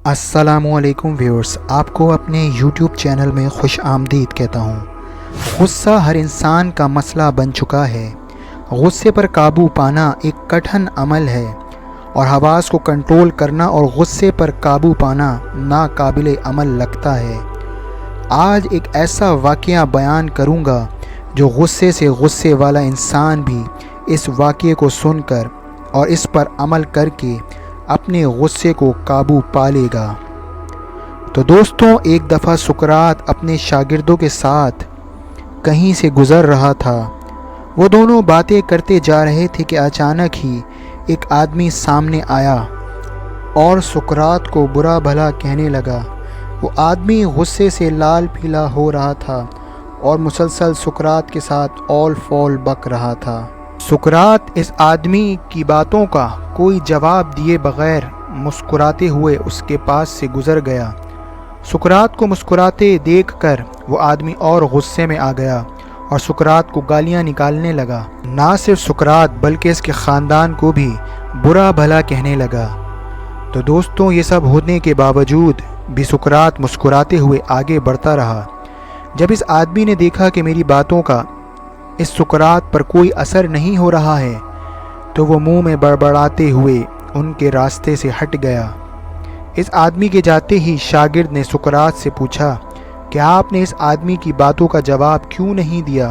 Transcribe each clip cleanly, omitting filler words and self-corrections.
अस्सलामुअलैकुम व्यूअर्स, आपको अपने यूट्यूब चैनल में खुश आमदीद कहता हूँ। गुस्सा हर इंसान का मसला बन चुका है। गुस्से पर काबू पाना एक कठिन अमल है और हवास को कंट्रोल करना और गुस्से पर काबू पाना नाकाबिले अमल लगता है। आज एक ऐसा वाक़या बयान करूँगा जो गुस्से से गुस्से वाला इंसान भी इस वाक़ये को सुनकर और इस पर अमल करके अपने गुस्से को काबू पा लेगा। तो दोस्तों, एक दफ़ा सुकरात अपने शागिर्दों के साथ कहीं से गुज़र रहा था। वो दोनों बातें करते जा रहे थे कि अचानक ही एक आदमी सामने आया और सुकरात को बुरा भला कहने लगा। वो आदमी गुस्से से लाल पीला हो रहा था और मुसलसल सुकरात के साथ ऑल फॉल बक रहा था। सुकरात इस आदमी की बातों का कोई जवाब दिए बगैर मुस्कुराते हुए उसके पास से गुज़र गया। सुकरात को मुस्कुराते देखकर वो आदमी और गुस्से में आ गया और सुकरात को गालियां निकालने लगा। ना सिर्फ सुकरात बल्कि इसके ख़ानदान को भी बुरा भला कहने लगा। तो दोस्तों, ये सब होने के बावजूद भी सुकरात मुस्कुराते हुए आगे बढ़ता रहा। जब इस आदमी ने देखा कि मेरी बातों का इस सुकरात पर कोई असर नहीं हो रहा है, तो वो मुंह में बड़बड़ाते हुए उनके रास्ते से हट गया। इस आदमी के जाते ही शागिर्द ने सुकरात से पूछा कि आपने इस आदमी की बातों का जवाब क्यों नहीं दिया?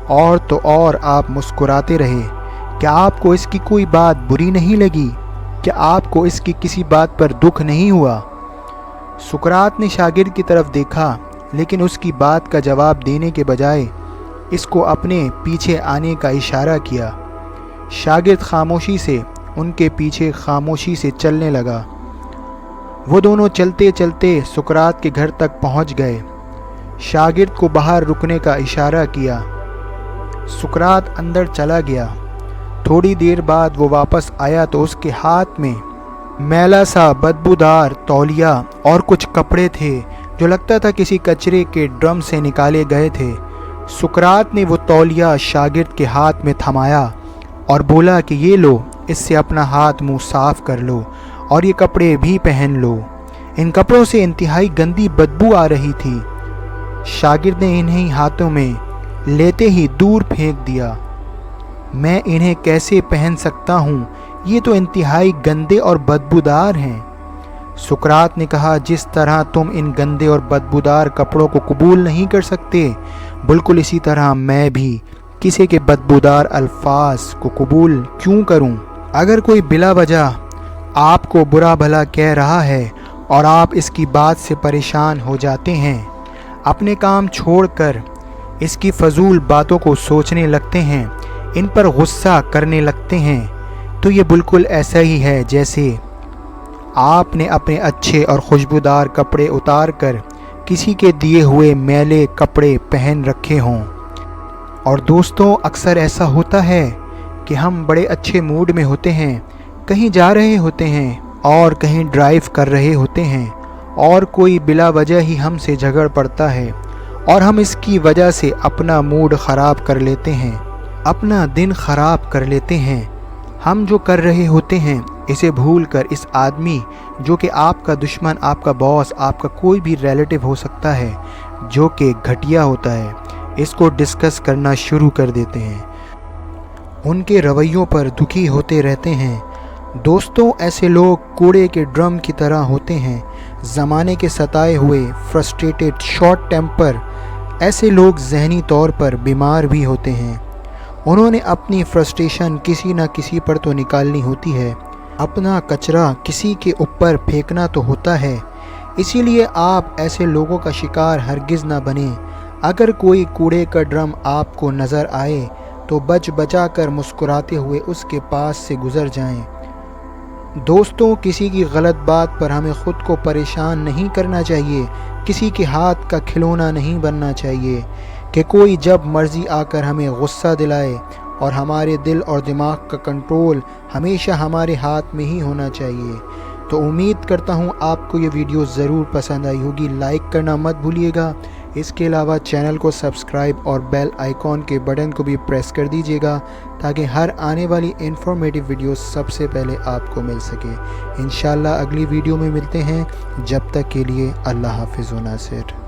और तो और आप मुस्कुराते रहे। क्या आपको इसकी कोई बात बुरी नहीं लगी? क्या आपको इसकी किसी बात पर दुख नहीं हुआ? सुकरात ने शागिर्द की तरफ देखा, लेकिन उसकी बात का जवाब देने के बजाय इसको अपने पीछे आने का इशारा किया। शागिर्द खामोशी से उनके पीछे खामोशी से चलने लगा। वो दोनों चलते चलते सुकरात के घर तक पहुंच गए। शागिर्द को बाहर रुकने का इशारा किया। सुकरात अंदर चला गया। थोड़ी देर बाद वो वापस आया तो उसके हाथ में मैला सा बदबूदार तौलिया और कुछ कपड़े थे जो लगता था किसी कचरे के ड्रम से निकाले गए थे। सुकरात ने वो तौलिया शागिर्द के हाथ में थमाया और बोला कि ये लो, इससे अपना हाथ मुंह साफ कर लो और ये कपड़े भी पहन लो। इन कपड़ों से इंतहाई गंदी बदबू आ रही थी। शागिर्द ने इन्हें हाथों में लेते ही दूर फेंक दिया। मैं इन्हें कैसे पहन सकता हूँ? ये तो इंतहाई गंदे और बदबूदार हैं। सुकरात ने कहा, जिस तरह तुम इन गंदे और बदबूदार कपड़ों को कबूल नहीं कर सकते, बिल्कुल इसी तरह मैं भी किसी के बदबूदार अल्फाज को कबूल क्यों करूं? अगर कोई बिला वजह आपको बुरा भला कह रहा है और आप इसकी बात से परेशान हो जाते हैं, अपने काम छोड़कर इसकी फजूल बातों को सोचने लगते हैं, इन पर गुस्सा करने लगते हैं, तो ये बिल्कुल ऐसा ही है जैसे आपने अपने अच्छे और खुशबूदार कपड़े उतार कर किसी के दिए हुए मैले कपड़े पहन रखे हों। और दोस्तों, अक्सर ऐसा होता है कि हम बड़े अच्छे मूड में होते हैं, कहीं जा रहे होते हैं और कहीं ड्राइव कर रहे होते हैं और कोई बिला वजह ही हमसे झगड़ पड़ता है और हम इसकी वजह से अपना मूड ख़राब कर लेते हैं, अपना दिन ख़राब कर लेते हैं। हम जो कर रहे होते हैं इसे भूलकर इस आदमी जो कि आपका दुश्मन, आपका बॉस, आपका कोई भी रिलेटिव हो सकता है जो कि घटिया होता है, इसको डिस्कस करना शुरू कर देते हैं। उनके रवैयों पर दुखी होते रहते हैं। दोस्तों, ऐसे लोग कूड़े के ड्रम की तरह होते हैं, ज़माने के सताए हुए, फ्रस्ट्रेटेड, शॉर्ट टेम्पर। ऐसे लोग ज़हनी तौर पर बीमार भी होते हैं। उन्होंने अपनी फ्रस्ट्रेशन किसी न किसी पर तो निकालनी होती है, अपना कचरा किसी के ऊपर फेंकना तो होता है। इसीलिए आप ऐसे लोगों का शिकार हरगिज़ ना बने। अगर कोई कूड़े का ड्रम आपको नज़र आए तो बचा कर मुस्कुराते हुए उसके पास से गुज़र जाएं। दोस्तों, किसी की गलत बात पर हमें ख़ुद को परेशान नहीं करना चाहिए, किसी के हाथ का खिलौना नहीं बनना चाहिए कि कोई जब मर्ज़ी आकर हमें गुस्सा दिलाए, और हमारे दिल और दिमाग का कंट्रोल हमेशा हमारे हाथ में ही होना चाहिए। तो उम्मीद करता हूँ आपको ये वीडियो ज़रूर पसंद आई होगी। लाइक करना मत भूलिएगा, اس کے علاوہ چینل کو سبسکرائب اور بیل آئیکن کے بٹن کو بھی پریس کر دیجیے گا تاکہ ہر آنے والی انفارمیٹیو ویڈیو سب سے پہلے آپ کو مل سکے۔ انشاءاللہ اگلی ویڈیو میں ملتے ہیں، جب تک کے لیے اللہ حافظ و ناصر۔